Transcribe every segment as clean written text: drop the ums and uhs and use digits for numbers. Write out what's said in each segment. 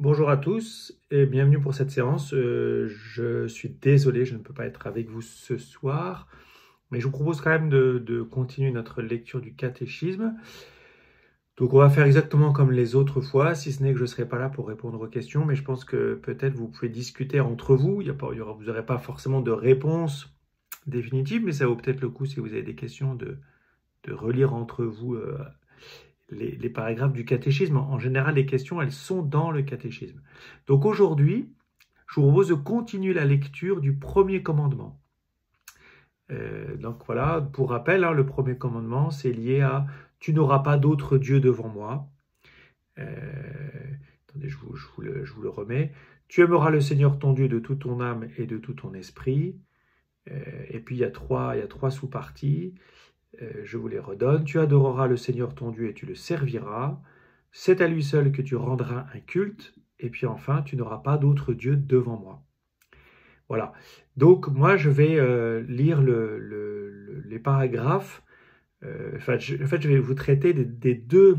Bonjour à tous et bienvenue pour cette séance. Je suis désolé, je ne peux pas être avec vous ce soir, mais je vous propose quand même de continuer notre lecture du catéchisme. Donc on va faire exactement comme les autres fois, si ce n'est que je ne serai pas là pour répondre aux questions, mais je pense que peut-être vous pouvez discuter entre vous. Vous n'aurez pas forcément de réponse définitive, mais ça vaut peut-être le coup, si vous avez des questions, de relire entre vous les paragraphes du catéchisme. En général, les questions, elles sont dans le catéchisme. Donc aujourd'hui, je vous propose de continuer la lecture du premier commandement. Donc voilà, pour rappel, le premier commandement, c'est lié à « Tu n'auras pas d'autre Dieu devant moi ». Attendez, je vous le remets. « Tu aimeras le Seigneur ton Dieu de toute ton âme et de tout ton esprit ». Et puis il y a trois sous-parties. Je vous les redonne. « Tu adoreras le Seigneur ton Dieu et tu le serviras. C'est à lui seul que tu rendras un culte. Et puis enfin, tu n'auras pas d'autre Dieu devant moi. » Voilà. Donc moi, je vais lire les paragraphes. Je vais vous traiter des deux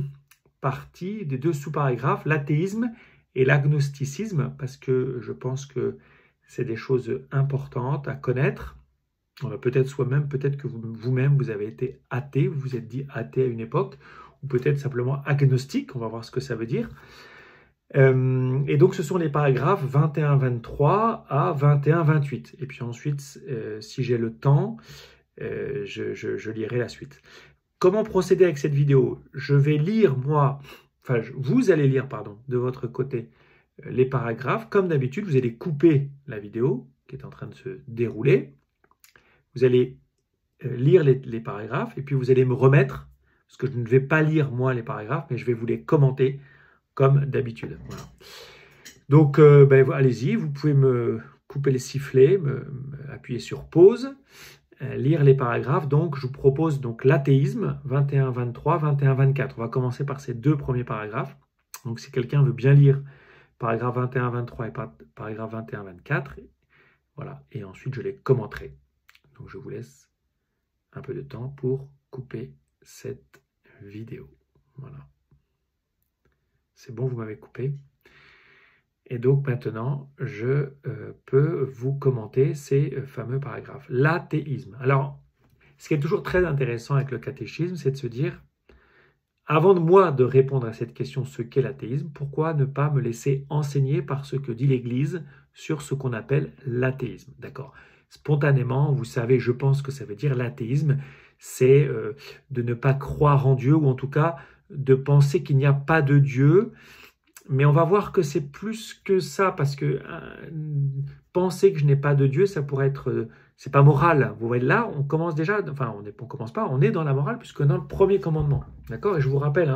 parties, des deux sous-paragraphes, l'athéisme et l'agnosticisme, parce que je pense que c'est des choses importantes à connaître. Peut-être que vous-même, vous avez été athée, vous vous êtes dit athée à une époque, ou peut-être simplement agnostique, on va voir ce que ça veut dire. Et donc ce sont les paragraphes 21-23 à 21-28. Et puis ensuite, si j'ai le temps, je lirai la suite. Comment procéder avec cette vidéo? Je vais lire, vous allez lire, de votre côté, les paragraphes. Comme d'habitude, vous allez couper la vidéo qui est en train de se dérouler. Vous allez lire les paragraphes et puis vous allez me remettre, parce que je ne vais pas lire moi les paragraphes, mais je vais vous les commenter comme d'habitude. Voilà. Donc, allez-y, vous pouvez me couper les sifflets, appuyer sur pause, lire les paragraphes. Donc, je vous propose donc l'athéisme, 21-23, 21-24. On va commencer par ces deux premiers paragraphes. Donc, si quelqu'un veut bien lire paragraphe 21-23 et paragraphe 21-24, voilà, et ensuite je les commenterai. Donc, je vous laisse un peu de temps pour couper cette vidéo. Voilà. C'est bon, vous m'avez coupé. Et donc maintenant, je peux vous commenter ces fameux paragraphes. L'athéisme. Alors, ce qui est toujours très intéressant avec le catéchisme, c'est de se dire, avant de moi de répondre à cette question, ce qu'est l'athéisme, pourquoi ne pas me laisser enseigner par ce que dit l'Église sur ce qu'on appelle l'athéisme? D'accord. Spontanément, vous savez, je pense que ça veut dire l'athéisme, c'est de ne pas croire en Dieu, ou en tout cas de penser qu'il n'y a pas de Dieu. Mais on va voir que c'est plus que ça, parce que penser que je n'ai pas de Dieu, ça pourrait être, c'est pas moral. Vous voyez là, on commence déjà, enfin on commence pas, on est dans la morale, puisque dans le premier commandement, d'accord. Et je vous rappelle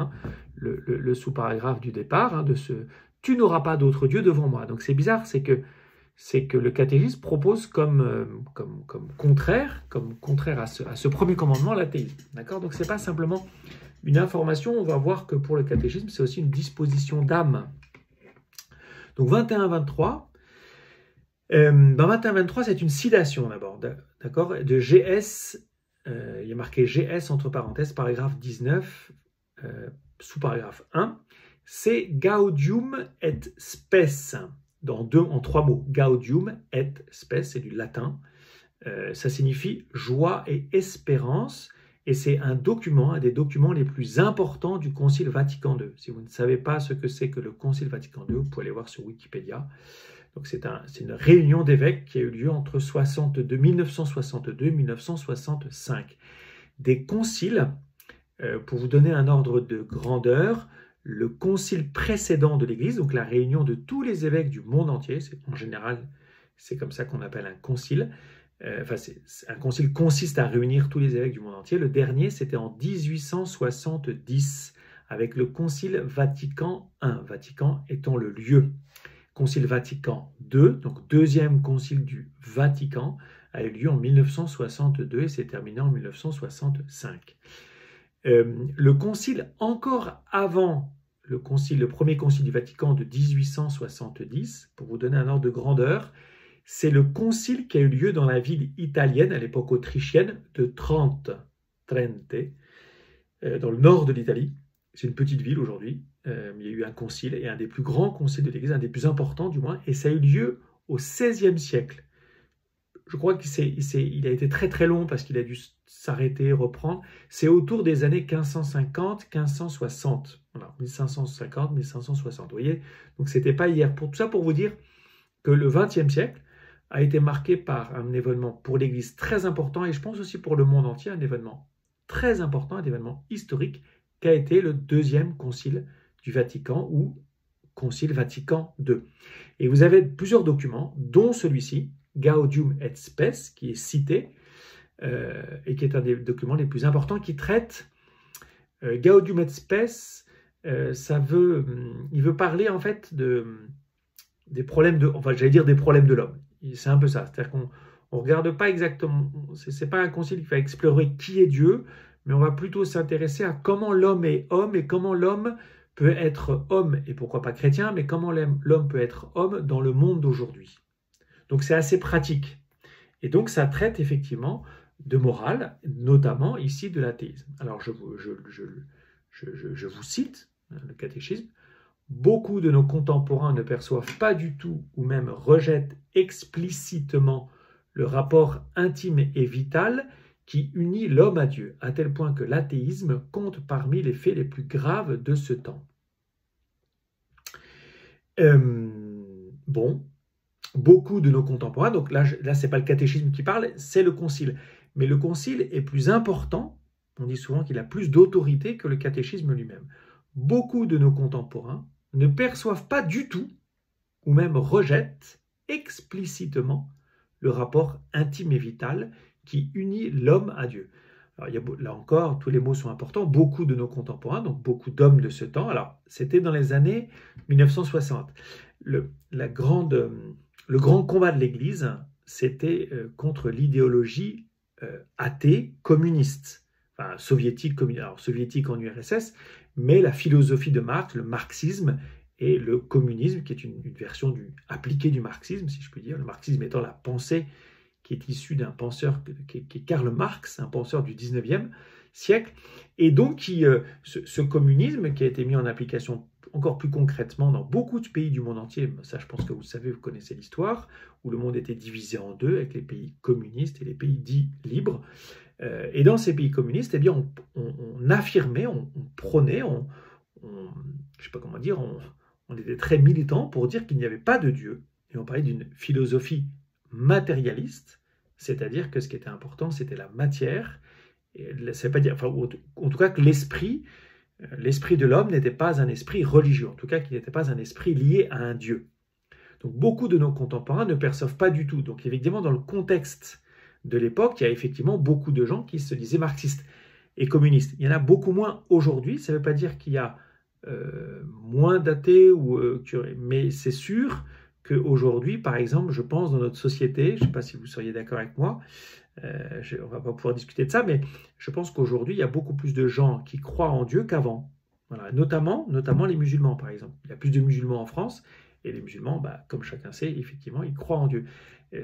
le sous-paragraphe du départ, de ce « tu n'auras pas d'autre Dieu devant moi ». Donc c'est bizarre, c'est que le catéchisme propose comme contraire à ce premier commandement, l'athéisme, d'accord. Donc c'est pas simplement une information, on va voir que pour le catéchisme, c'est aussi une disposition d'âme. Donc 21-23, dans 21-23, c'est une citation d'abord, d'accord, de GS, il y a marqué GS entre parenthèses, paragraphe 19, sous-paragraphe 1, c'est Gaudium et Spes, en trois mots, Gaudium et Spes, c'est du latin, ça signifie joie et espérance. Et c'est un des documents les plus importants du Concile Vatican II. Si vous ne savez pas ce que c'est que le Concile Vatican II, vous pouvez aller voir sur Wikipédia. Donc c'est une réunion d'évêques qui a eu lieu entre 1962 et 1965. Des conciles, pour vous donner un ordre de grandeur, le concile précédent de l'Église, donc la réunion de tous les évêques du monde entier, en général, c'est comme ça qu'on appelle un concile. Un concile consiste à réunir tous les évêques du monde entier. Le dernier, c'était en 1870, avec le concile Vatican I, Vatican étant le lieu. Concile Vatican II, donc deuxième concile du Vatican, a eu lieu en 1962 et s'est terminé en 1965. Le concile encore avant le premier concile du Vatican de 1870, pour vous donner un ordre de grandeur, c'est le concile qui a eu lieu dans la ville italienne, à l'époque autrichienne, de Trente, dans le nord de l'Italie. C'est une petite ville aujourd'hui. il y a eu un concile, et un des plus grands conciles de l'Église, un des plus importants du moins, et ça a eu lieu au XVIe siècle. Je crois qu'il a été très très long parce qu'il a dû s'arrêter, reprendre. C'est autour des années 1550-1560. Voilà, 1550-1560, vous voyez. Donc c'était pas hier. Tout ça pour vous dire que le XXe siècle a été marqué par un événement pour l'Église très important, et je pense aussi pour le monde entier, un événement très important, un événement historique, qui a été le deuxième concile du Vatican, ou Concile Vatican II. Et vous avez plusieurs documents, dont celui-ci, Gaudium et Spes, qui est cité, et qui est un des documents les plus importants, qui traite Gaudium et Spes. Il veut parler en fait des problèmes de, enfin j'allais dire des problèmes de l'homme. C'est un peu ça, c'est-à-dire qu'on ne regarde pas exactement, c'est pas un concile qui va explorer qui est Dieu, mais on va plutôt s'intéresser à comment l'homme est homme et comment l'homme peut être homme, et pourquoi pas chrétien, mais comment l'homme peut être homme dans le monde d'aujourd'hui. Donc c'est assez pratique. Et donc ça traite effectivement de morale, notamment ici de l'athéisme. Alors je vous cite le catéchisme. Beaucoup de nos contemporains ne perçoivent pas du tout ou même rejettent explicitement le rapport intime et vital qui unit l'homme à Dieu, à tel point que l'athéisme compte parmi les faits les plus graves de ce temps. Bon, beaucoup de nos contemporains, donc là c'est pas le catéchisme qui parle, c'est le concile. Mais le concile est plus important, on dit souvent qu'il a plus d'autorité que le catéchisme lui-même. Beaucoup de nos contemporains ne perçoivent pas du tout, ou même rejettent explicitement le rapport intime et vital qui unit l'homme à Dieu. Alors, là encore, tous les mots sont importants. Beaucoup de nos contemporains, donc beaucoup d'hommes de ce temps. Alors, c'était dans les années 1960. Le grand combat de l'Église, c'était contre l'idéologie athée communiste, enfin soviétique en URSS, mais la philosophie de Marx, le marxisme et le communisme, qui est une version appliquée du marxisme, si je puis dire, le marxisme étant la pensée qui est issue d'un penseur qui est Karl Marx, un penseur du 19e siècle, et donc ce communisme qui a été mis en application encore plus concrètement dans beaucoup de pays du monde entier, ça je pense que vous le savez, vous connaissez l'histoire, où le monde était divisé en deux, avec les pays communistes et les pays dits libres. Et dans ces pays communistes, eh bien, on affirmait, on prônait, je sais pas comment dire, on était très militants pour dire qu'il n'y avait pas de Dieu. Et on parlait d'une philosophie matérialiste, c'est-à-dire que ce qui était important, c'était la matière. Et ça veut pas dire, enfin, en tout cas, que l'esprit de l'homme n'était pas un esprit religieux, en tout cas qu'il n'était pas un esprit lié à un Dieu. Donc beaucoup de nos contemporains ne perçoivent pas du tout. Donc évidemment, dans le contexte de l'époque, il y a effectivement beaucoup de gens qui se disaient marxistes et communistes. Il y en a beaucoup moins aujourd'hui, ça ne veut pas dire qu'il y a moins d'athées, mais c'est sûr qu'aujourd'hui, par exemple, je pense dans notre société, je ne sais pas si vous seriez d'accord avec moi, on ne va pas pouvoir discuter de ça, mais je pense qu'aujourd'hui, il y a beaucoup plus de gens qui croient en Dieu qu'avant. Voilà, notamment les musulmans, par exemple. Il y a plus de musulmans en France, et les musulmans, comme chacun sait, effectivement, ils croient en Dieu.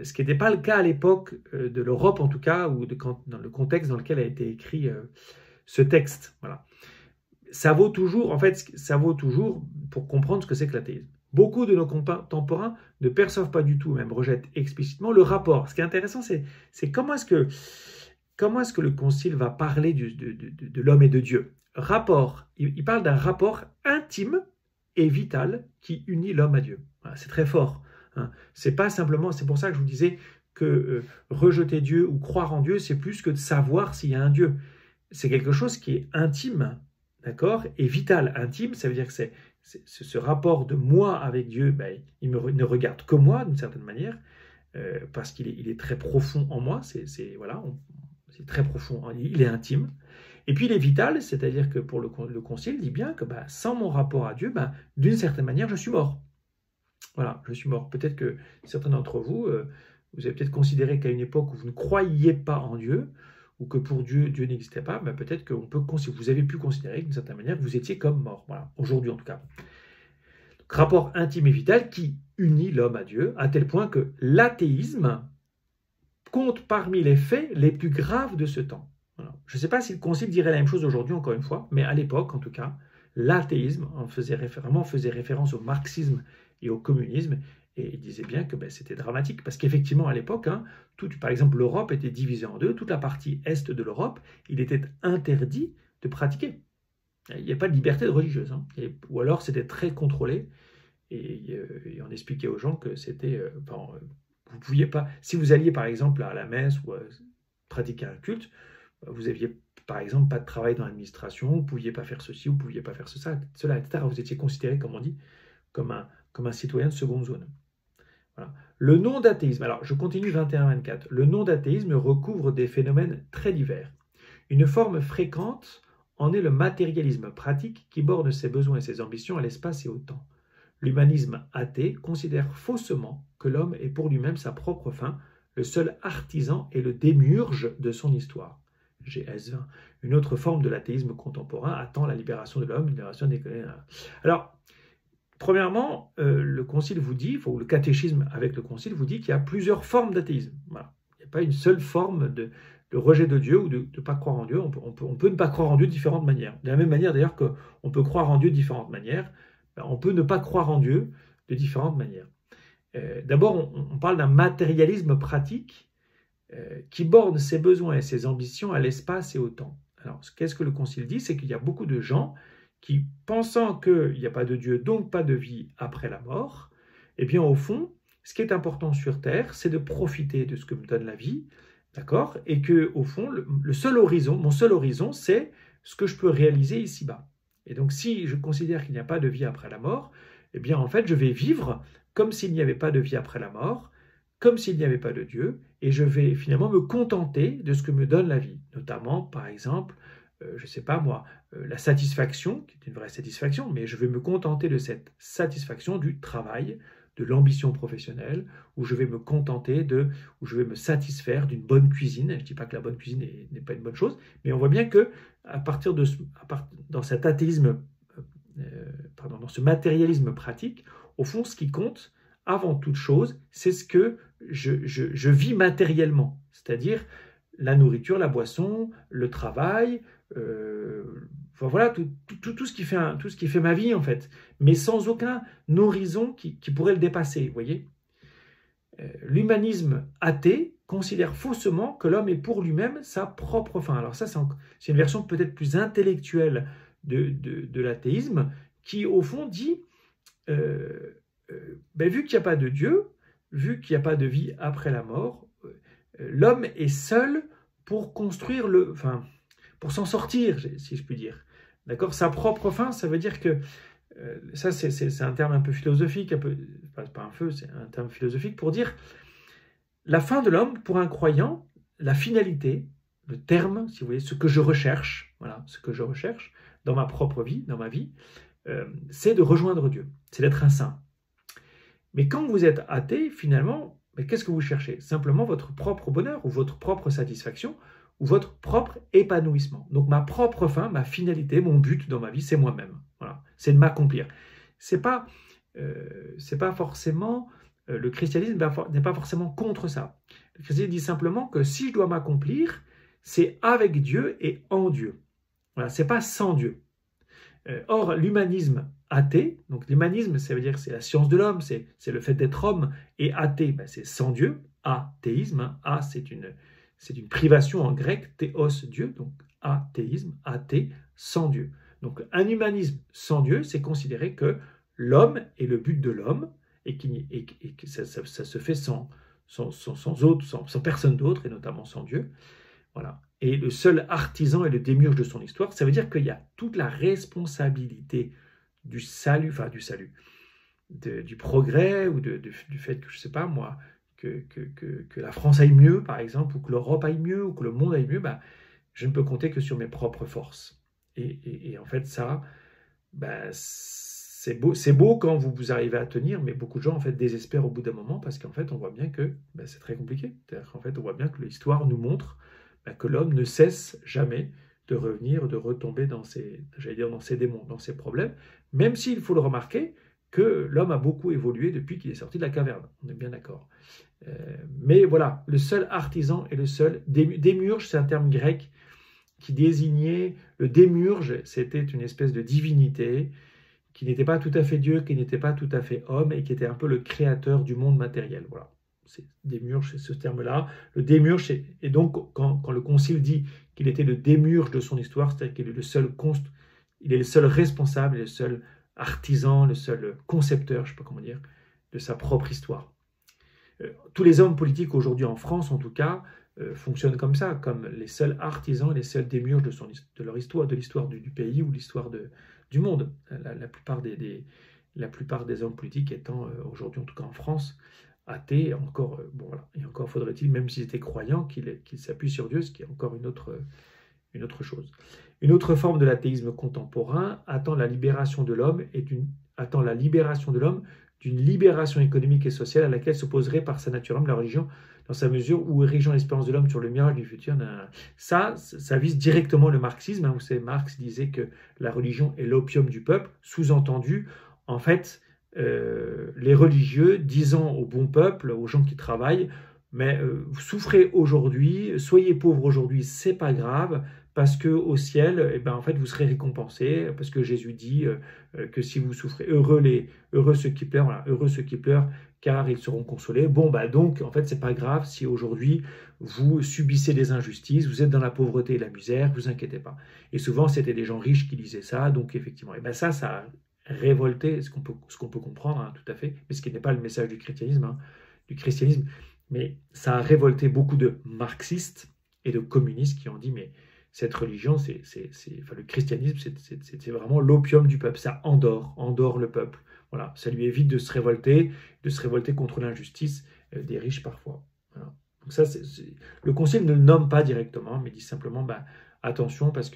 Ce qui n'était pas le cas à l'époque de l'Europe, en tout cas, ou dans le contexte dans lequel a été écrit ce texte. Voilà. Ça vaut toujours pour comprendre ce que c'est que l'athéisme. Beaucoup de nos contemporains ne perçoivent pas du tout, même rejettent explicitement le rapport. Ce qui est intéressant, c'est comment est-ce que le Concile va parler de l'homme et de Dieu. Il parle d'un rapport intime et vital qui unit l'homme à Dieu. Voilà, c'est très fort. Hein. C'est pas simplement, c'est pour ça que je vous disais que rejeter Dieu ou croire en Dieu, c'est plus que de savoir s'il y a un Dieu. C'est quelque chose qui est intime, d'accord, et vital. Intime, ça veut dire que c'est ce rapport de moi avec Dieu, il ne regarde que moi d'une certaine manière, parce qu'il est très profond en moi, c'est très profond, il est intime. Et puis il est vital, c'est-à-dire que pour le Concile dit bien que sans mon rapport à Dieu, d'une certaine manière, je suis mort. Voilà, je suis mort. Peut-être que certains d'entre vous, vous avez peut-être considéré qu'à une époque où vous ne croyiez pas en Dieu, ou que pour Dieu n'existait pas, peut-être que vous avez pu considérer d'une certaine manière que vous étiez comme mort. Voilà, aujourd'hui en tout cas. Donc, rapport intime et vital qui unit l'homme à Dieu, à tel point que l'athéisme compte parmi les faits les plus graves de ce temps. Voilà. Je ne sais pas si le Concile dirait la même chose aujourd'hui, encore une fois, mais à l'époque, en tout cas, l'athéisme, vraiment faisait référence au marxisme et au communisme, et il disait bien que c'était dramatique, parce qu'effectivement à l'époque, par exemple l'Europe était divisée en deux, toute la partie est de l'Europe, il était interdit de pratiquer. Il n'y a pas de liberté de religieuse, ou alors c'était très contrôlé, et on expliquait aux gens que c'était... vous pouviez pas, si vous alliez par exemple à la messe ou pratiquer un culte, vous aviez par exemple pas de travail dans l'administration, vous ne pouviez pas faire ceci, vous ne pouviez pas faire cela, etc. Vous étiez considéré, comme on dit, comme un citoyen de seconde zone. Voilà. Le nom d'athéisme, alors je continue 21-24, le nom d'athéisme recouvre des phénomènes très divers. Une forme fréquente en est le matérialisme pratique qui borne ses besoins et ses ambitions à l'espace et au temps. L'humanisme athée considère faussement que l'homme est pour lui-même sa propre fin, le seul artisan et le démiurge de son histoire. GS 20. Une autre forme de l'athéisme contemporain attend la libération de l'homme, la libération des... Alors, premièrement, le concile vous dit, ou le catéchisme avec le concile vous dit qu'il y a plusieurs formes d'athéisme. Voilà. Il n'y a pas une seule forme de rejet de Dieu ou de ne pas croire en Dieu. On peut ne pas croire en Dieu de différentes manières. De la même manière d'ailleurs qu'on peut croire en Dieu de différentes manières, on peut ne pas croire en Dieu de différentes manières. D'abord, on parle d'un matérialisme pratique qui borne ses besoins et ses ambitions à l'espace et au temps. Alors, qu'est-ce que le Concile dit? C'est qu'il y a beaucoup de gens qui, pensant qu'il n'y a pas de Dieu, donc pas de vie après la mort, eh bien, au fond, ce qui est important sur Terre, c'est de profiter de ce que me donne la vie, d'accord? Et que, au fond, mon seul horizon, c'est ce que je peux réaliser ici-bas. Et donc, si je considère qu'il n'y a pas de vie après la mort, eh bien, en fait, je vais vivre comme s'il n'y avait pas de vie après la mort, comme s'il n'y avait pas de Dieu, et je vais finalement me contenter de ce que me donne la vie. Notamment, par exemple, je ne sais pas moi, la satisfaction, qui est une vraie satisfaction, mais je vais me contenter de cette satisfaction du travail, de l'ambition professionnelle, où je vais me contenter où je vais me satisfaire d'une bonne cuisine. Je ne dis pas que la bonne cuisine n'est pas une bonne chose, mais on voit bien que dans cet athéisme, dans ce matérialisme pratique, au fond, ce qui compte, avant toute chose, c'est ce que je vis matériellement, c'est-à-dire la nourriture, la boisson, le travail, voilà, tout ce qui fait ma vie en fait, mais sans aucun horizon qui pourrait le dépasser, vous voyez. L'humanisme athée considère faussement que l'homme est pour lui-même sa propre fin. Alors ça, c'est une version peut-être plus intellectuelle de l'athéisme, qui au fond dit, vu qu'il n'y a pas de Dieu, vu qu'il n'y a pas de vie après la mort, l'homme est seul pour construire pour s'en sortir, si je puis dire. D'accord? Sa propre fin, ça veut dire que, ça c'est un terme un peu philosophique, c'est un terme philosophique pour dire la fin de l'homme, pour un croyant, la finalité, le terme, si vous voulez, ce que je recherche, voilà, ce que je recherche dans ma propre vie, dans ma vie, c'est de rejoindre Dieu, c'est d'être un saint. Mais quand vous êtes athée, finalement, qu'est-ce que vous cherchez? Simplement votre propre bonheur ou votre propre satisfaction ou votre propre épanouissement. Donc ma propre fin, ma finalité, mon but dans ma vie, c'est moi-même. Voilà, c'est de m'accomplir. C'est pas forcément le christianisme n'est pas forcément contre ça. Le christianisme dit simplement que si je dois m'accomplir, c'est avec Dieu et en Dieu. Voilà, c'est pas sans Dieu. Or, l'humanisme athée, donc l'humanisme, ça veut dire que c'est la science de l'homme, c'est le fait d'être homme, et athée, c'est sans Dieu, athéisme, c'est une privation en grec, théos, Dieu, donc athéisme, athée, sans Dieu. Donc un humanisme sans Dieu, c'est considérer que l'homme est le but de l'homme, et que ça se fait sans personne d'autre, et notamment sans Dieu. Voilà. Et le seul artisan et le démiurge de son histoire, ça veut dire qu'il y a toute la responsabilité du salut, du progrès, ou du fait que, je ne sais pas moi, que la France aille mieux, par exemple, ou que l'Europe aille mieux, ou que le monde aille mieux, je ne peux compter que sur mes propres forces. Et en fait, ça, c'est beau quand vous arrivez à tenir, mais beaucoup de gens en fait désespèrent au bout d'un moment, parce qu'en fait, on voit bien que c'est très compliqué. C'est-à-dire qu'en fait, on voit bien que l'histoire nous montre que l'homme ne cesse jamais de revenir, de retomber dans ses démons, dans ses problèmes, même s'il faut le remarquer que l'homme a beaucoup évolué depuis qu'il est sorti de la caverne. On est bien d'accord. Mais voilà, le seul artisan et le seul démiurge, c'est un terme grec qui désignait le démiurge, c'était une espèce de divinité qui n'était pas tout à fait Dieu, qui n'était pas tout à fait homme, et qui était un peu le créateur du monde matériel. Voilà, c'est démiurge, c'est ce terme-là. Le démiurge, et donc quand le Concile dit qu'il était le démiurge de son histoire, c'est-à-dire qu'il est il est le seul responsable, le seul artisan, le seul concepteur, je ne sais pas comment dire, de sa propre histoire. Tous les hommes politiques aujourd'hui en France, en tout cas, fonctionnent comme ça, comme les seuls artisans, les seuls démiurges de leur histoire, de l'histoire du pays ou l'histoire du monde. La plupart des hommes politiques étant aujourd'hui, en tout cas en France, athées. Encore, bon, voilà. Et encore faudrait-il, même s'ils étaient croyants, qu'ils s'appuient sur Dieu, ce qui est encore une autre chose. Une autre forme de l'athéisme contemporain attend la libération de l'homme d'une libération économique et sociale à laquelle s'opposerait par sa nature même la religion, dans sa mesure où érigeant l'espérance de l'homme sur le mirage du futur. Ça vise directement le marxisme. Vous savez, Marx disait que la religion est l'opium du peuple, sous-entendu, en fait, les religieux disant au bon peuple, aux gens qui travaillent, mais vous souffrez aujourd'hui, soyez pauvres aujourd'hui, c'est pas grave, parce que au ciel, eh ben, en fait, vous serez récompensés, parce que Jésus dit que si vous souffrez, heureux ceux qui pleurent, voilà, heureux ceux qui pleurent, car ils seront consolés. Bon, bah donc, en fait, c'est pas grave si aujourd'hui vous subissez des injustices, vous êtes dans la pauvreté et la misère, vous inquiétez pas. Et souvent, c'était des gens riches qui disaient ça, donc effectivement, et ben ça a révolté, ce qu'on peut comprendre, hein, tout à fait, mais ce qui n'est pas le message du christianisme, mais ça a révolté beaucoup de marxistes et de communistes qui ont dit, mais cette religion, le christianisme, c'est vraiment l'opium du peuple, ça endort le peuple. Voilà, ça lui évite de se révolter contre l'injustice des riches parfois. Voilà. Donc ça, le Concile ne le nomme pas directement, mais dit simplement, attention, parce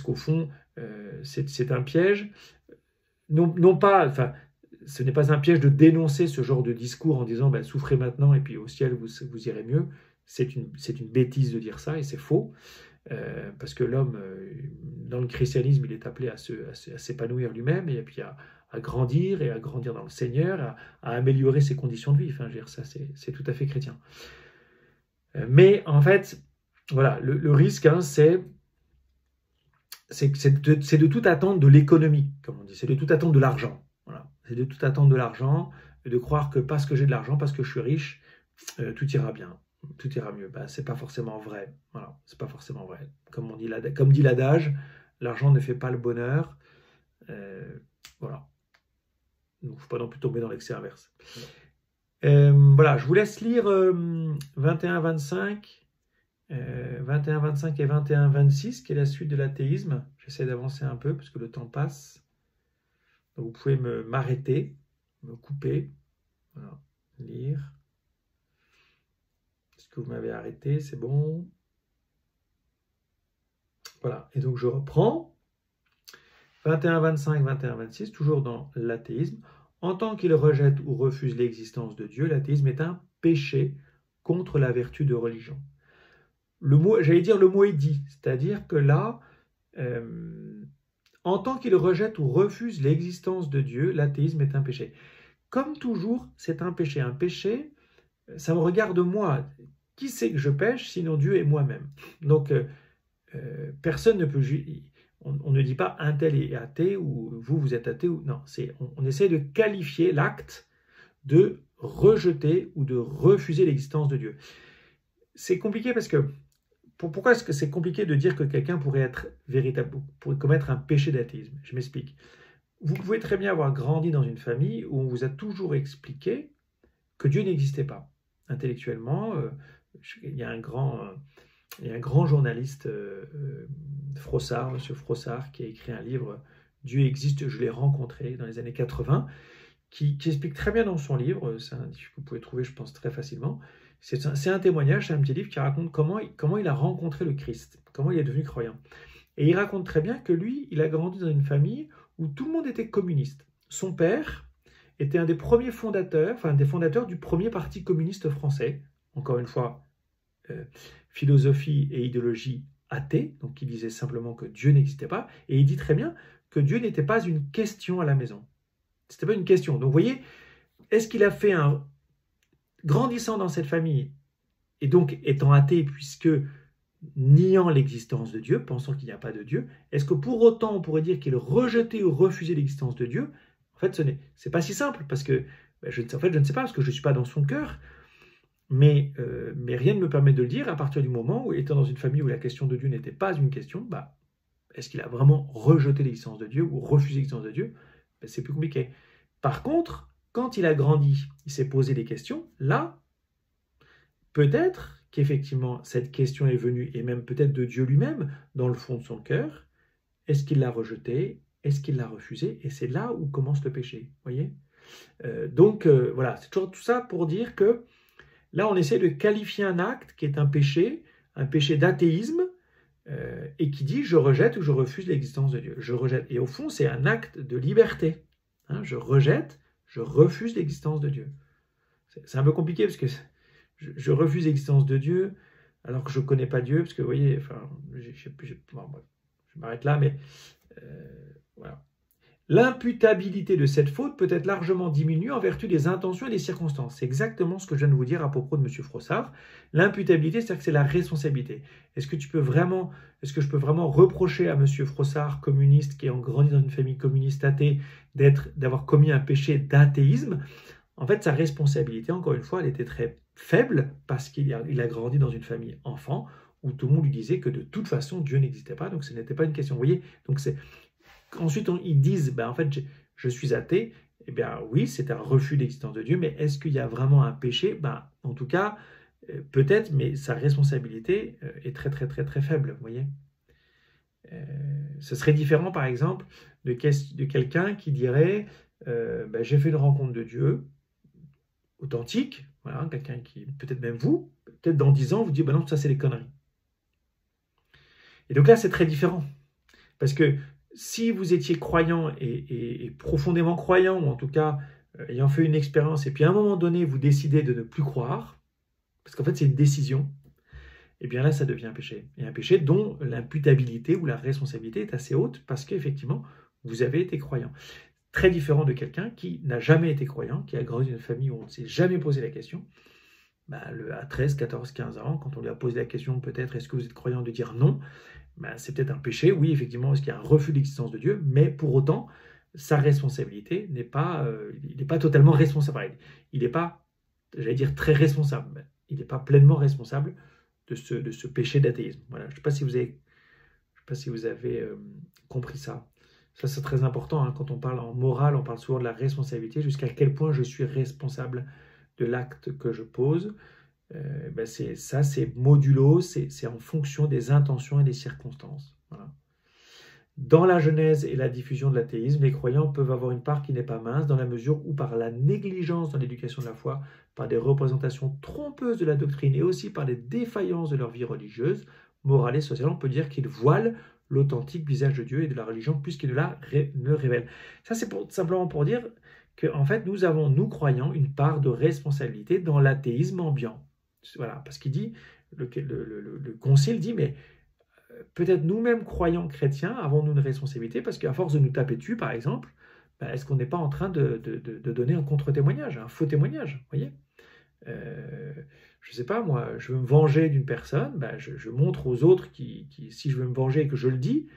qu'au fond, c'est un piège. Non pas, enfin, ce n'est pas un piège de dénoncer ce genre de discours en disant souffrez maintenant et puis au ciel vous irez mieux. C'est une bêtise de dire ça et c'est faux. Parce que l'homme, dans le christianisme, il est appelé à s'épanouir lui-même et puis à grandir et à grandir dans le Seigneur, à améliorer ses conditions de vie. Enfin, je veux dire, ça, c'est tout à fait chrétien. Mais en fait, voilà, le risque, hein, c'est de tout attendre de l'économie, comme on dit, c'est de tout attendre de l'argent. Voilà. C'est de tout attendre de l'argent et de croire que parce que j'ai de l'argent, parce que je suis riche, tout ira bien. Tout ira mieux. C'est pas forcément vrai. Voilà, c'est pas forcément vrai. Comme dit l'adage, l'argent ne fait pas le bonheur. Voilà. Donc, faut pas non plus tomber dans l'excès inverse. Voilà, je vous laisse lire 21-25 et 21-26, qui est la suite de l'athéisme. J'essaie d'avancer un peu parce que le temps passe. Donc, vous pouvez m'arrêter, me couper. Voilà, lire. Est-ce que vous m'avez arrêté? C'est bon. Voilà. Et donc, je reprends. 21-25, 21-26, toujours dans l'athéisme. En tant qu'il rejette ou refuse l'existence de Dieu, l'athéisme est un péché contre la vertu de religion. Le mot est dit. C'est-à-dire que là, en tant qu'il rejette ou refuse l'existence de Dieu, l'athéisme est un péché. Comme toujours, c'est un péché. Un péché, ça me regarde moi. Qui c'est que je pêche sinon Dieu et moi-même? Donc, personne ne peut juger. On ne dit pas un tel est athée ou vous êtes athée. Non, on essaie de qualifier l'acte de rejeter ou de refuser l'existence de Dieu. C'est compliqué parce que pourquoi est-ce que c'est compliqué de dire que quelqu'un pourrait commettre un péché d'athéisme? Je m'explique. Vous pouvez très bien avoir grandi dans une famille où on vous a toujours expliqué que Dieu n'existait pas. Intellectuellement, il y a un grand journaliste, Monsieur Frossard, qui a écrit un livre « Dieu existe, je l'ai rencontré » dans les années 80, qui explique très bien dans son livre, c'est un livre que vous pouvez trouver, je pense, très facilement. C'est un témoignage, c'est un petit livre qui raconte comment il a rencontré le Christ, comment il est devenu croyant. Et il raconte très bien que lui, il a grandi dans une famille où tout le monde était communiste. Son père était un des premiers fondateurs, des fondateurs du premier parti communiste français. Encore une fois, philosophie et idéologie athée, donc il disait simplement que Dieu n'existait pas, et il dit très bien que Dieu n'était pas une question à la maison. C'était pas une question. Donc vous voyez, est-ce qu'il a fait grandissant dans cette famille, et donc étant athée, puisque niant l'existence de Dieu, pensant qu'il n'y a pas de Dieu, est-ce que pour autant on pourrait dire qu'il rejetait ou refusait l'existence de Dieu? En fait, c'est pas si simple, parce que je ne sais pas, parce que je ne suis pas dans son cœur, mais rien ne me permet de le dire à partir du moment où, étant dans une famille où la question de Dieu n'était pas une question, est-ce qu'il a vraiment rejeté l'existence de Dieu ou refusé l'existence de Dieu? C'est plus compliqué. Par contre, quand il a grandi, il s'est posé des questions, là, peut-être qu'effectivement cette question est venue, et même peut-être de Dieu lui-même, dans le fond de son cœur. Est-ce qu'il l'a rejeté? Est-ce qu'il l'a refusé? Et c'est là où commence le péché, voyez? Donc voilà, c'est toujours tout ça pour dire que là on essaie de qualifier un acte qui est un péché d'athéisme, et qui dit je rejette ou je refuse l'existence de Dieu. Je rejette. Et au fond, c'est un acte de liberté. Hein, je rejette, je refuse l'existence de Dieu. C'est un peu compliqué parce que je refuse l'existence de Dieu alors que je ne connais pas Dieu, parce que vous voyez, enfin, je m'arrête là, mais voilà. L'imputabilité de cette faute peut être largement diminuée en vertu des intentions et des circonstances. C'est exactement ce que je viens de vous dire à propos de M. Frossard. L'imputabilité, c'est-à-dire que c'est la responsabilité. Est-ce que je peux vraiment reprocher à M. Frossard, communiste, qui a grandi dans une famille communiste athée, d'avoir commis un péché d'athéisme? En fait, sa responsabilité, encore une fois, elle était très faible parce qu'il a grandi dans une famille enfant où tout le monde lui disait que de toute façon, Dieu n'existait pas, donc ce n'était pas une question. Vous voyez, donc ensuite, ils disent, en fait, je suis athée. Eh bien, oui, c'est un refus d'existence de Dieu, mais est-ce qu'il y a vraiment un péché? En tout cas, peut-être, mais sa responsabilité est très, très, très, très faible, vous voyez. Ce serait différent, par exemple, de quelqu'un qui dirait, j'ai fait une rencontre de Dieu, authentique, voilà, quelqu'un qui, peut-être même vous, peut-être dans 10 ans, vous dites, non, ça c'est des conneries. Et donc là, c'est très différent. Parce que si vous étiez croyant et profondément croyant, ou en tout cas ayant fait une expérience, et puis à un moment donné, vous décidez de ne plus croire, parce qu'en fait c'est une décision, et bien là, ça devient un péché. Et un péché dont l'imputabilité ou la responsabilité est assez haute, parce qu'effectivement, vous avez été croyant. Très différent de quelqu'un qui n'a jamais été croyant, qui a grandi dans une famille où on ne s'est jamais posé la question. À 13, 14, 15 ans, quand on lui a posé la question, peut-être, est-ce que vous êtes croyant, de dire non, c'est peut-être un péché, oui, effectivement, parce qu'il y a un refus de l'existence de Dieu, mais pour autant, sa responsabilité n'est pas, il n'est pas totalement responsable. Il n'est pas, j'allais dire, très responsable. Il n'est pas pleinement responsable de ce péché d'athéisme. Voilà, je ne sais pas si vous avez compris ça. Ça, c'est très important. Hein. Quand on parle en morale, on parle souvent de la responsabilité, jusqu'à quel point je suis responsable de l'acte que je pose. C'est modulo, c'est en fonction des intentions et des circonstances. Voilà. Dans la genèse et la diffusion de l'athéisme, les croyants peuvent avoir une part qui n'est pas mince, dans la mesure où par la négligence dans l'éducation de la foi, par des représentations trompeuses de la doctrine et aussi par les défaillances de leur vie religieuse, morale et sociale, on peut dire qu'ils voilent l'authentique visage de Dieu et de la religion puisqu'ils ne le révèlent. Ça, c'est simplement pour dire qu'en fait, nous avons, nous croyants, une part de responsabilité dans l'athéisme ambiant. Voilà, parce qu'il dit, le concile dit, mais peut-être nous-mêmes, croyants chrétiens, avons-nous une responsabilité, parce qu'à force de nous taper dessus, par exemple, est-ce qu'on n'est pas en train de donner un contre-témoignage, un faux témoignage, vous voyez? Je ne sais pas, moi, je veux me venger d'une personne, je montre aux autres si je veux me venger et que je le dis,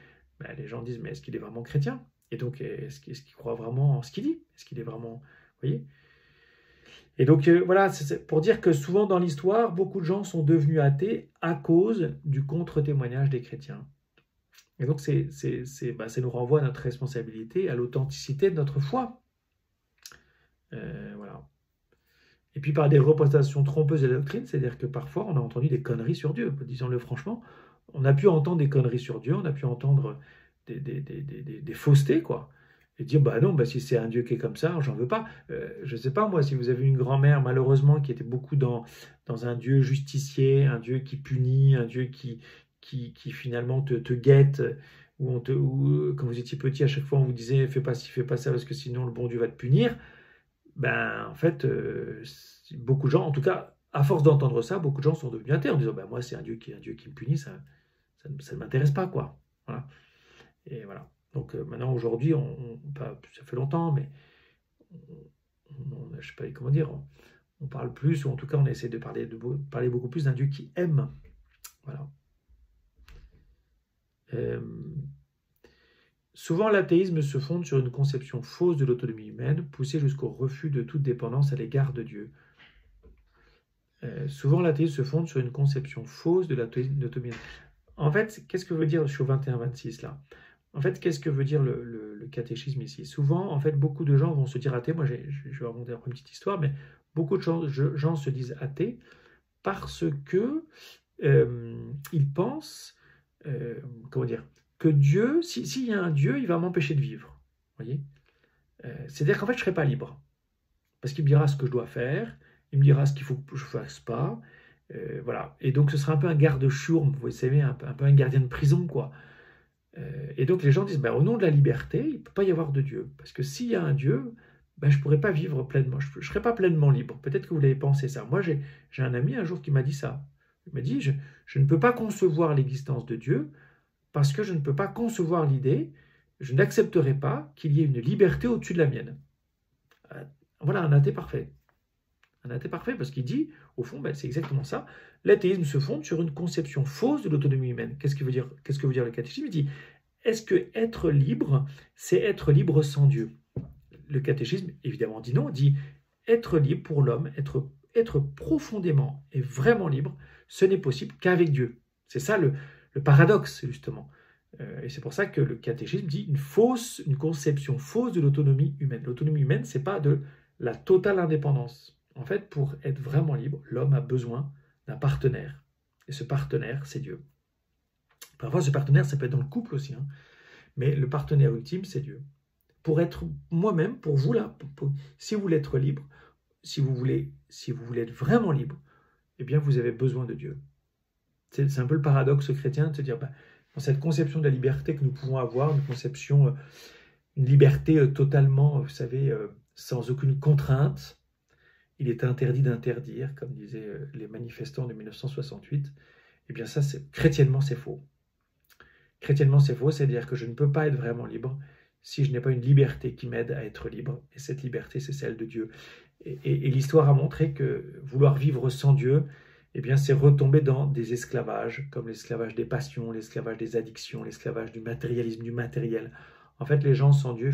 les gens disent, mais est-ce qu'il est vraiment chrétien? Et donc, est-ce qu'il croit vraiment en ce qu'il dit? Est-ce qu'il est vraiment... Vous voyez? Et donc, voilà, c'est pour dire que souvent dans l'histoire, beaucoup de gens sont devenus athées à cause du contre-témoignage des chrétiens. Et donc, ça nous renvoie à notre responsabilité, à l'authenticité de notre foi. Voilà. Et puis par des représentations trompeuses de la doctrine, c'est-à-dire que parfois on a entendu des conneries sur Dieu, disons-le franchement. On a pu entendre des conneries sur Dieu, on a pu entendre des faussetés, quoi. Et dire, non, si c'est un Dieu qui est comme ça, j'en veux pas. Je ne sais pas, moi, si vous avez une grand-mère, malheureusement, qui était beaucoup dans un Dieu justicier, un Dieu qui punit, un Dieu qui finalement te guette, ou quand vous étiez petit, à chaque fois, on vous disait, fais pas ci, fais pas ça, parce que sinon le bon Dieu va te punir. En fait, beaucoup de gens, en tout cas, à force d'entendre ça, beaucoup de gens sont devenus athées en disant, moi, c'est un Dieu qui me punit, ça ne m'intéresse pas, quoi. Voilà. Et voilà. Donc maintenant, aujourd'hui, ça fait longtemps, mais je ne sais pas comment dire, on parle plus, ou en tout cas, on essaie de parler beaucoup plus d'un Dieu qui aime. Voilà. Euh, Souvent, l'athéisme se fonde sur une conception fausse de l'autonomie humaine, poussée jusqu'au refus de toute dépendance à l'égard de Dieu. Souvent, l'athéisme se fonde sur une conception fausse de l'autonomie humaine. En fait, qu'est-ce que veut dire, je suis au 21-26 là. En fait, qu'est-ce que veut dire le catéchisme ici? Souvent, en fait, beaucoup de gens vont se dire athées. Moi, je vais raconter après une petite histoire, mais beaucoup de gens se disent athées parce que ils pensent, comment dire, que Dieu, s'il y a un Dieu, il va m'empêcher de vivre. Voyez, c'est-à-dire qu'en fait, je ne serai pas libre. Parce qu'il me dira ce que je dois faire, il me dira ce qu'il faut que je ne fasse pas. Voilà. Et donc, ce sera un peu un garde-chourme, vous savez, un peu un gardien de prison, quoi. Et donc, les gens disent, ben, au nom de la liberté, il ne peut pas y avoir de Dieu. Parce que s'il y a un Dieu, ben, je ne pourrais pas vivre pleinement, je ne serais pas pleinement libre. Peut-être que vous l'avez pensé ça. Moi, j'ai un ami un jour qui m'a dit ça. Il m'a dit, je ne peux pas concevoir l'existence de Dieu parce que je ne peux pas concevoir l'idée, je n'accepterai pas qu'il y ait une liberté au-dessus de la mienne. Voilà un athée parfait. Un athée parfait parce qu'il dit, au fond, ben, c'est exactement ça. L'athéisme se fonde sur une conception fausse de l'autonomie humaine. Qu'est-ce que veut dire le catéchisme? Il dit, est-ce que être libre, c'est être libre sans Dieu? Le catéchisme, évidemment, dit non, dit être libre pour l'homme, être profondément et vraiment libre, ce n'est possible qu'avec Dieu. C'est ça le paradoxe, justement. Et c'est pour ça que le catéchisme dit une conception fausse de l'autonomie humaine. L'autonomie humaine, ce n'est pas de la totale indépendance. En fait, pour être vraiment libre, l'homme a besoin d'un partenaire. Et ce partenaire, c'est Dieu. Parfois, ce partenaire, ça peut être dans le couple aussi. Hein. Mais le partenaire ultime, c'est Dieu. Pour être moi-même, pour vous là, si vous voulez être libre, si vous voulez être vraiment libre, eh bien, vous avez besoin de Dieu. C'est un peu le paradoxe chrétien de se dire, dans cette conception de la liberté que nous pouvons avoir, une liberté totalement, vous savez, sans aucune contrainte, il est interdit d'interdire, comme disaient les manifestants de 1968, eh bien ça, chrétiennement, c'est faux. Chrétiennement, c'est faux, c'est-à-dire que je ne peux pas être vraiment libre si je n'ai pas une liberté qui m'aide à être libre. Et cette liberté, c'est celle de Dieu. Et l'histoire a montré que vouloir vivre sans Dieu, eh bien, c'est retomber dans des esclavages, comme l'esclavage des passions, l'esclavage des addictions, l'esclavage du matérialisme, du matériel. En fait, les gens sans Dieu,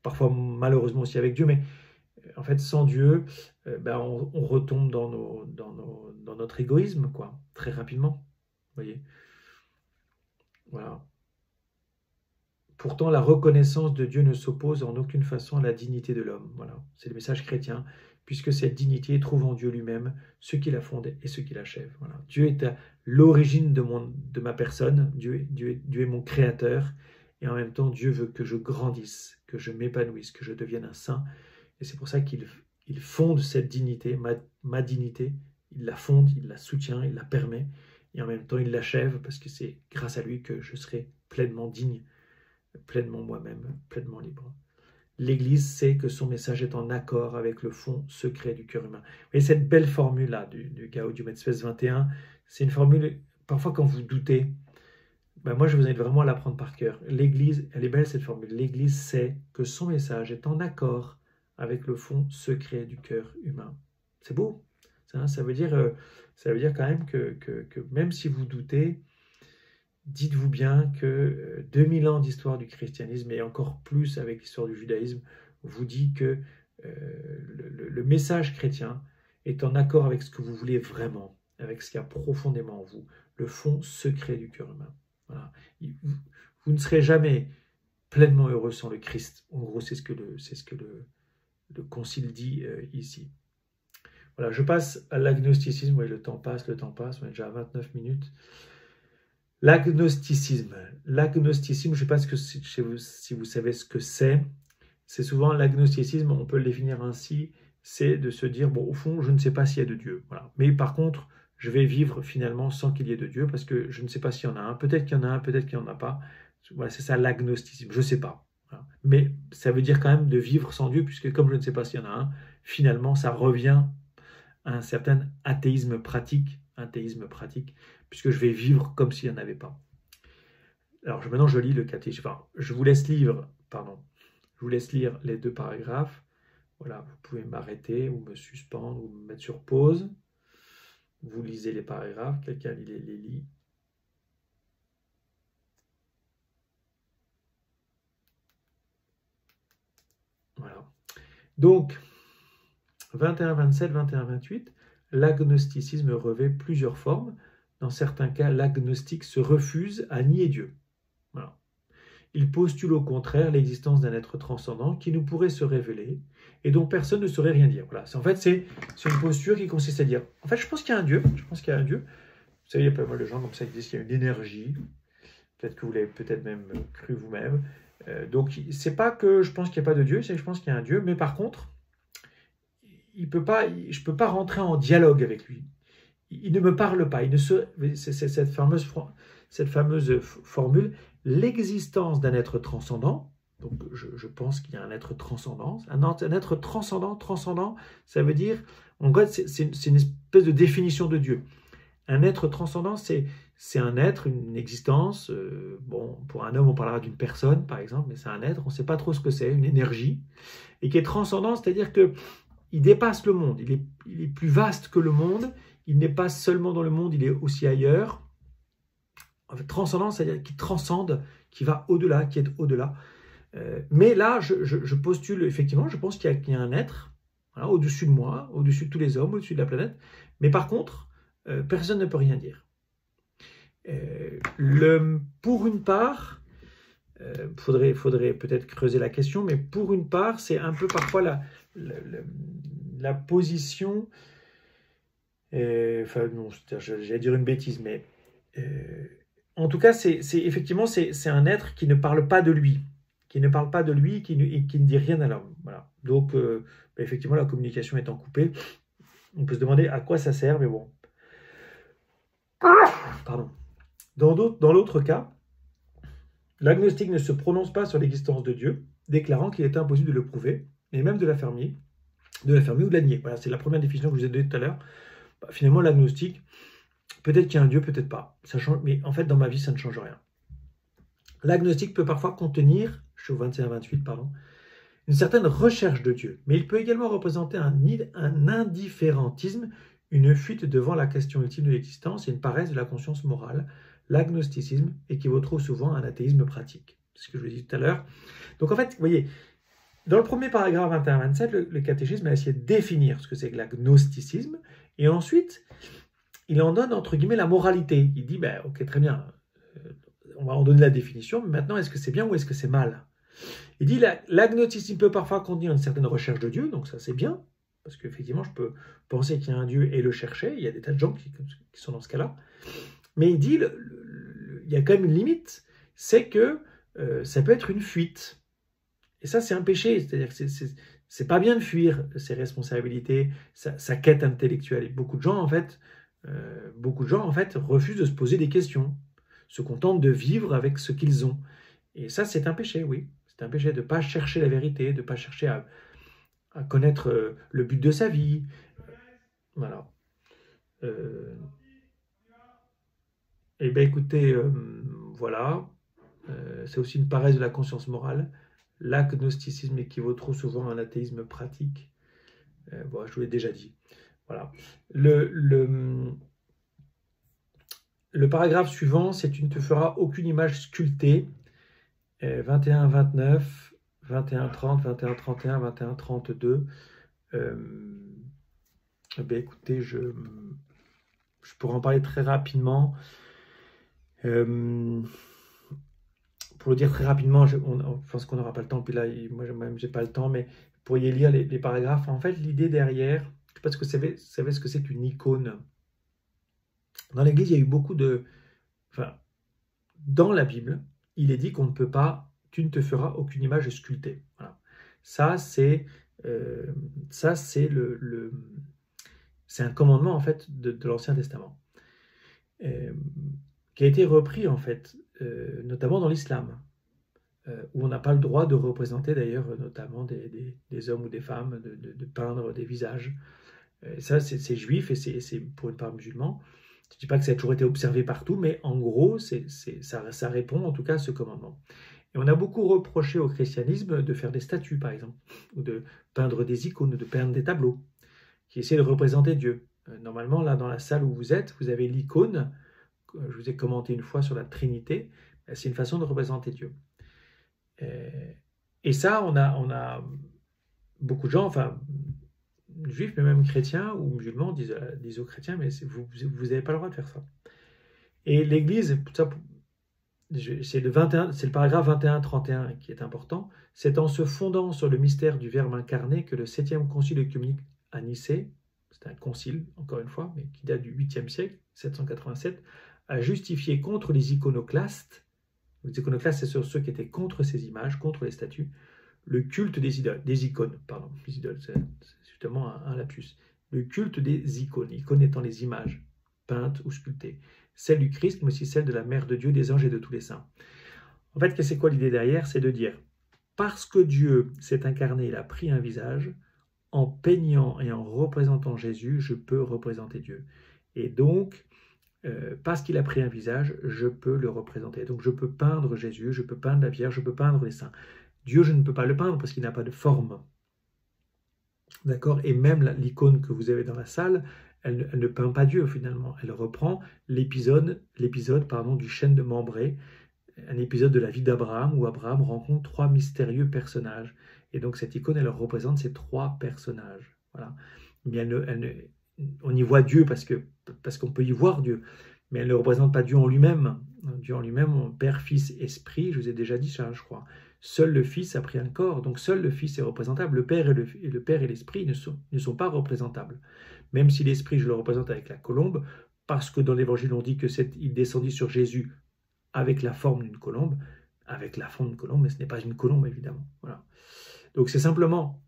parfois malheureusement aussi avec Dieu, mais en fait, sans Dieu, on retombe dans notre égoïsme, quoi, très rapidement. Vous voyez ? Voilà. Pourtant, la reconnaissance de Dieu ne s'oppose en aucune façon à la dignité de l'homme. Voilà, c'est le message chrétien, puisque cette dignité trouve en Dieu lui-même ce qui la fonde et ce qui l'achève. Voilà. Dieu est à l'origine de ma personne, Dieu est mon créateur, et en même temps, Dieu veut que je grandisse, que je m'épanouisse, que je devienne un saint. Et c'est pour ça qu'il fonde cette dignité, ma dignité, il la fonde, il la soutient, il la permet, et en même temps, il l'achève, parce que c'est grâce à lui que je serai pleinement digne, pleinement moi-même, pleinement libre. L'Église sait que son message est en accord avec le fond secret du cœur humain. Vous voyez cette belle formule-là du Gaudium et Spes 21, c'est une formule, parfois quand vous doutez, moi je vous invite vraiment à l'apprendre par cœur. L'Église, elle est belle cette formule, l'Église sait que son message est en accord avec le fond secret du cœur humain. C'est beau, ça veut dire quand même que même si vous doutez, dites-vous bien que 2000 ans d'histoire du christianisme et encore plus avec l'histoire du judaïsme vous dit que le message chrétien est en accord avec ce que vous voulez vraiment, avec ce qu'il y a profondément en vous, le fond secret du cœur humain. Voilà. Vous ne serez jamais pleinement heureux sans le Christ. En gros, c'est ce que le concile dit ici. Voilà, je passe à l'agnosticisme. Oui, le temps passe, on est déjà à 29 minutes. L'agnosticisme, je ne sais pas si vous savez ce que c'est. C'est souvent l'agnosticisme, on peut le définir ainsi, c'est de se dire, bon, au fond, je ne sais pas s'il y a de Dieu. Voilà. Mais par contre, je vais vivre finalement sans qu'il y ait de Dieu, parce que je ne sais pas s'il y en a un. Peut-être qu'il y en a un, peut-être qu'il n'y en a pas. Voilà, c'est ça l'agnosticisme, je ne sais pas. Voilà. Mais ça veut dire quand même de vivre sans Dieu, puisque comme je ne sais pas s'il y en a un, finalement, ça revient à un certain athéisme pratique, puisque je vais vivre comme s'il n'y en avait pas. Alors maintenant je lis le catéchisme. Enfin, je vous laisse lire les 2 paragraphes. Voilà, vous pouvez m'arrêter ou me suspendre ou me mettre sur pause. Vous lisez les paragraphes, quelqu'un les lit. Voilà. Donc, 21, 27, 21, 28, l'agnosticisme revêt plusieurs formes. Dans certains cas, l'agnostique se refuse à nier Dieu. Voilà. Il postule au contraire l'existence d'un être transcendant qui nous pourrait se révéler et dont personne ne saurait rien dire. Voilà. En fait, c'est une posture qui consiste à dire, en fait, je pense qu'il y a un Dieu, je pense qu'il y a un Dieu. Vous savez, il y a pas mal de gens comme ça qui disent qu'il y a une énergie, peut-être que vous l'avez peut-être même cru vous-même. Donc, c'est pas que je pense qu'il n'y a pas de Dieu, c'est que je pense qu'il y a un Dieu, mais par contre, je ne peux pas rentrer en dialogue avec lui. Il ne me parle pas. C'est cette fameuse formule, l'existence d'un être transcendant. Donc, je pense qu'il y a un être transcendant. Un être transcendant, ça veut dire, en gros, c'est une espèce de définition de Dieu. Un être transcendant, c'est un être, une existence. Bon, pour un homme, on parlera d'une personne, par exemple, mais c'est un être, on ne sait pas trop ce que c'est, une énergie, et qui est transcendant, c'est-à-dire que il dépasse le monde, il est plus vaste que le monde, il n'est pas seulement dans le monde, il est aussi ailleurs. En fait, transcendant, c'est-à-dire qu'il transcende, qui va au-delà, qui est au-delà. Mais là, je postule, effectivement, je pense qu'il y a un être, voilà, au-dessus de moi, au-dessus de tous les hommes, au-dessus de la planète, mais par contre, personne ne peut rien dire. Pour une part, faudrait peut-être creuser la question, mais pour une part, c'est un peu parfois la position, enfin non, j'allais dire une bêtise, mais en tout cas, effectivement, c'est un être qui ne parle pas de lui, qui ne parle pas de lui, qui ne dit rien à l'homme. Voilà. Donc, effectivement, la communication étant coupée, on peut se demander à quoi ça sert, mais bon. Pardon. Dans l'autre cas, l'agnostique ne se prononce pas sur l'existence de Dieu, déclarant qu'il est impossible de le prouver, et même de l'affirmer ou de la nier. Voilà, c'est la première définition que je vous ai donnée tout à l'heure. Finalement, l'agnostique, peut-être qu'il y a un Dieu, peut-être pas. Ça change, mais en fait, dans ma vie, ça ne change rien. L'agnostique peut parfois contenir, je suis au 21-28, pardon, une certaine recherche de Dieu, mais il peut également représenter un indifférentisme, une fuite devant la question ultime de l'existence et une paresse de la conscience morale. L'agnosticisme équivaut trop souvent à un athéisme pratique. C'est ce que je vous ai dit tout à l'heure. Donc en fait, vous voyez, dans le premier paragraphe 21-27, le catéchisme a essayé de définir ce que c'est que l'agnosticisme, et ensuite, il en donne, entre guillemets, la moralité. Il dit, ben, ok, très bien, on va en donner la définition, mais maintenant, est-ce que c'est bien ou est-ce que c'est mal? Il dit, l'agnosticisme peut parfois contenir une certaine recherche de Dieu, donc ça c'est bien, parce qu'effectivement, je peux penser qu'il y a un Dieu et le chercher, il y a des tas de gens qui sont dans ce cas-là, mais il dit, il y a quand même une limite, c'est que ça peut être une fuite. Et ça, c'est un péché, c'est-à-dire que c'est pas bien de fuir ses responsabilités, sa quête intellectuelle. Et beaucoup de gens, en fait, refusent de se poser des questions, se contentent de vivre avec ce qu'ils ont. Et ça, c'est un péché, oui. C'est un péché de ne pas chercher la vérité, de ne pas chercher à connaître le but de sa vie. Voilà. Eh bien, écoutez, voilà. C'est aussi une paresse de la conscience morale. L'agnosticisme équivaut trop souvent à un athéisme pratique. Bon, je vous l'ai déjà dit. Voilà. Le paragraphe suivant, c'est « Tu ne te feras aucune image sculptée ». 21-29, 21-30, 21-31, 21-32. Ben écoutez, je pourrais en parler très rapidement. Pour le dire très rapidement, je pense qu'on n'aura pas le temps, puis là, moi, même, j'ai pas le temps, mais vous pourriez lire les paragraphes. En fait, l'idée derrière, je ne sais pas si vous savez ce que c'est qu'une icône. Dans l'Église, il y a eu beaucoup de... Enfin, dans la Bible, il est dit qu'on ne peut pas, tu ne te feras aucune image sculptée. Voilà. Ça, c'est c'est un commandement, en fait, de l'Ancien Testament, qui a été repris, en fait, notamment dans l'islam, où on n'a pas le droit de représenter, d'ailleurs, notamment des hommes ou des femmes, de peindre des visages. Et ça, c'est juif et c'est pour une part musulman. Je ne dis pas que ça a toujours été observé partout, mais en gros, ça répond en tout cas à ce commandement. Et on a beaucoup reproché au christianisme de faire des statues, par exemple, ou de peindre des icônes, de peindre des tableaux, qui essaient de représenter Dieu. Normalement, là, dans la salle où vous êtes, vous avez l'icône, je vous ai commenté une fois sur la Trinité, c'est une façon de représenter Dieu. Et ça, on a beaucoup de gens, enfin, juifs, mais même chrétiens ou musulmans, disent aux chrétiens, mais vous n'avez pas le droit de faire ça. Et l'Église, c'est le paragraphe 21-31 qui est important, c'est en se fondant sur le mystère du Verbe incarné que le 7e concile œcuménique à Nicée, c'est un concile, encore une fois, mais qui date du 8e siècle, 787, a justifié contre les iconoclastes, c'est sur ceux qui étaient contre ces images, contre les statues, le culte des icônes, c'est justement un lapsus, le culte des icônes étant les images peintes ou sculptées, celle du Christ, mais aussi celle de la Mère de Dieu, des anges et de tous les saints. En fait, c'est quoi l'idée derrière? C'est de dire, parce que Dieu s'est incarné, il a pris un visage, en peignant et en représentant Jésus, je peux représenter Dieu. Et donc, parce qu'il a pris un visage, je peux le représenter. Donc je peux peindre Jésus, je peux peindre la Vierge, je peux peindre les saints. Dieu, je ne peux pas le peindre parce qu'il n'a pas de forme. D'accord? Et même l'icône que vous avez dans la salle, elle ne peint pas Dieu finalement. Elle reprend l'épisode du chêne de Mambré, un épisode de la vie d'Abraham où Abraham rencontre 3 mystérieux personnages. Et donc cette icône, elle représente ces 3 personnages. Voilà. Mais on y voit Dieu parce qu'on peut y voir Dieu, mais elle ne représente pas Dieu en lui-même. Dieu en lui-même, Père, Fils, Esprit, je vous ai déjà dit ça, je crois. Seul le Fils a pris un corps, donc seul le Fils est représentable. Le Père et l'Esprit ne sont pas représentables. Même si l'Esprit, je le représente avec la colombe, parce que dans l'Évangile, on dit qu'il descendit sur Jésus avec la forme d'une colombe, mais ce n'est pas une colombe, évidemment. Voilà. Donc c'est simplement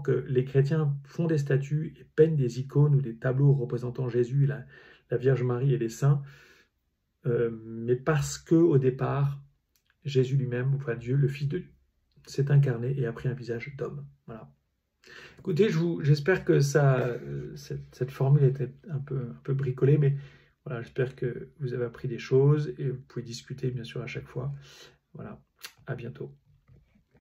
que les chrétiens font des statues et peignent des icônes ou des tableaux représentant Jésus, la Vierge Marie et les saints, mais parce que au départ, Jésus lui-même, enfin Dieu, le Fils de Dieu, s'est incarné et a pris un visage d'homme. Voilà. Écoutez, j'espère que cette formule était un peu bricolée, mais voilà, j'espère que vous avez appris des choses et vous pouvez discuter bien sûr à chaque fois. Voilà, à bientôt.